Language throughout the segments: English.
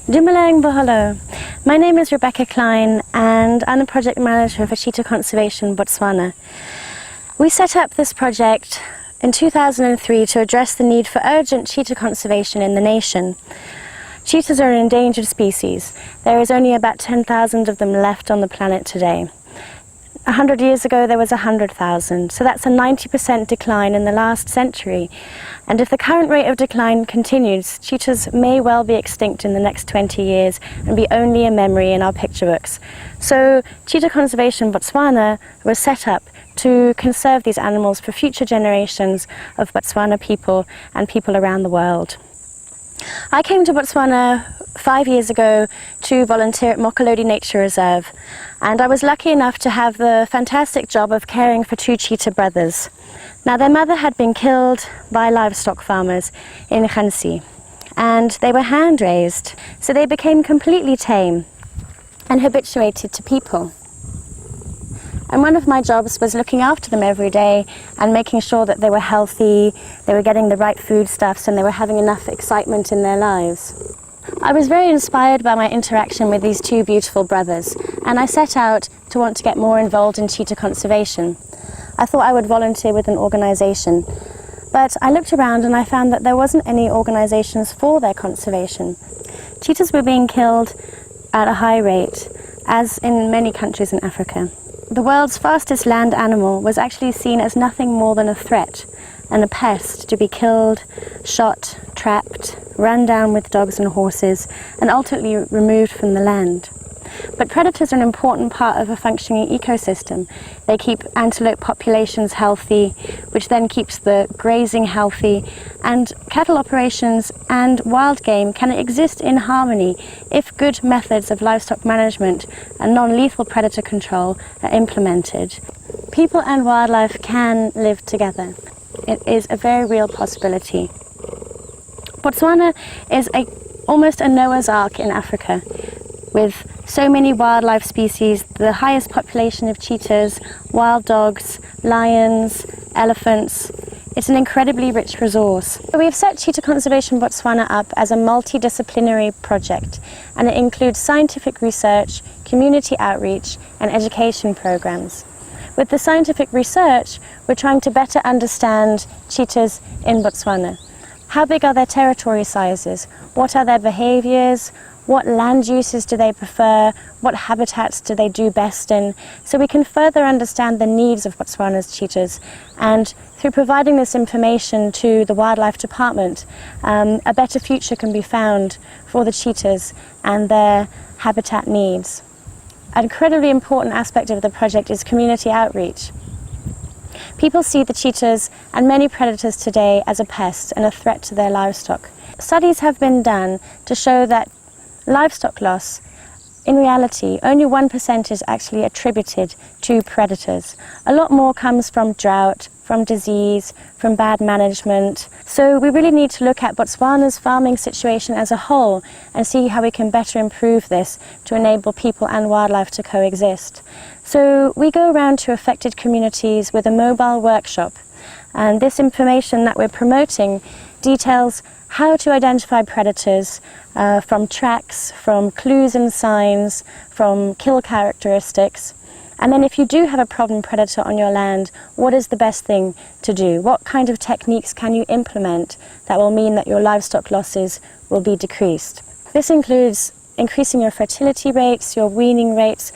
Dumelang Baholo. My name is Rebecca Klein and I'm the project manager for Cheetah Conservation Botswana. We set up this project in 2003 to address the need for urgent cheetah conservation in the nation. Cheetahs are an endangered species. There is only about 10,000 of them left on the planet today. 100 years ago there was 100,000, so that's a 90% decline in the last century. And if the current rate of decline continues, cheetahs may well be extinct in the next 20 years and be only a memory in our picture books. So Cheetah Conservation Botswana was set up to conserve these animals for future generations of Botswana people and people around the world. I came to Botswana 5 years ago to volunteer at Mokolodi Nature Reserve, and I was lucky enough to have the fantastic job of caring for two cheetah brothers. Now, their mother had been killed by livestock farmers in Khansi, and they were hand raised, so they became completely tame and habituated to people. And one of my jobs was looking after them every day and making sure that they were healthy, they were getting the right foodstuffs, and they were having enough excitement in their lives. I was very inspired by my interaction with these two beautiful brothers, and I set out to want to get more involved in cheetah conservation. I thought I would volunteer with an organisation, but I looked around and I found that there wasn't any organisations for their conservation. Cheetahs were being killed at a high rate, as in many countries in Africa. The world's fastest land animal was actually seen as nothing more than a threat and a pest to be killed, shot, trapped, run down with dogs and horses, and ultimately removed from the land. But predators are an important part of a functioning ecosystem. They keep antelope populations healthy, which then keeps the grazing healthy, and cattle operations and wild game can exist in harmony if good methods of livestock management and non-lethal predator control are implemented. People and wildlife can live together. It is a very real possibility. Botswana is almost a Noah's Ark in Africa, with so many wildlife species, the highest population of cheetahs, wild dogs, lions, elephants. It's an incredibly rich resource. We've set Cheetah Conservation Botswana up as a multidisciplinary project, and it includes scientific research, community outreach, and education programs. With the scientific research, we're trying to better understand cheetahs in Botswana. How big are their territory sizes? What are their behaviours? What land uses do they prefer? What habitats do they do best in? So we can further understand the needs of Botswana's cheetahs, and through providing this information to the Wildlife Department, a better future can be found for the cheetahs and their habitat needs. An incredibly important aspect of the project is community outreach. People see the cheetahs and many predators today as a pest and a threat to their livestock. Studies have been done to show that livestock loss, in reality, only 1% is actually attributed to predators. A lot more comes from drought, from disease, from bad management. So we really need to look at Botswana's farming situation as a whole and see how we can better improve this to enable people and wildlife to coexist. So we go around to affected communities with a mobile workshop, and this information that we're promoting details how to identify predators from tracks, from clues and signs, from kill characteristics. And then if you do have a problem predator on your land, what is the best thing to do? What kind of techniques can you implement that will mean that your livestock losses will be decreased? This includes increasing your fertility rates, your weaning rates,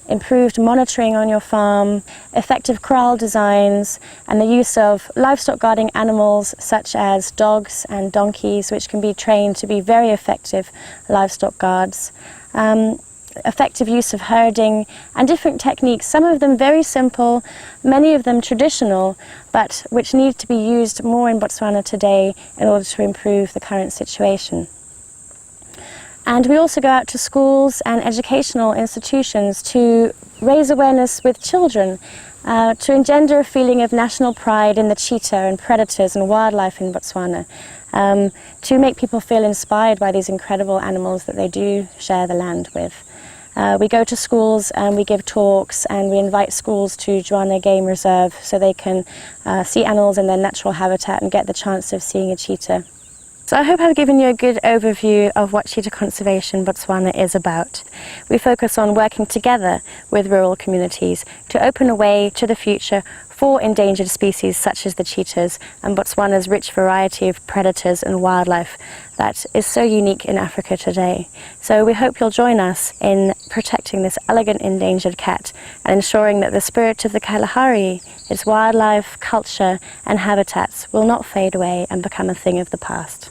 improved monitoring on your farm, effective corral designs, and the use of livestock guarding animals such as dogs and donkeys, which can be trained to be very effective livestock guards. Effective use of herding and different techniques, some of them very simple, many of them traditional, but which need to be used more in Botswana today in order to improve the current situation. And we also go out to schools and educational institutions to raise awareness with children, to engender a feeling of national pride in the cheetah and predators and wildlife in Botswana, to make people feel inspired by these incredible animals that they do share the land with. We go to schools and we give talks, and we invite schools to Juana Game Reserve so they can see animals in their natural habitat and get the chance of seeing a cheetah. So I hope I've given you a good overview of what Cheetah Conservation Botswana is about. We focus on working together with rural communities to open a way to the future for endangered species such as the cheetahs and Botswana's rich variety of predators and wildlife that is so unique in Africa today. So we hope you'll join us in protecting this elegant endangered cat and ensuring that the spirit of the Kalahari, its wildlife, culture and habitats will not fade away and become a thing of the past.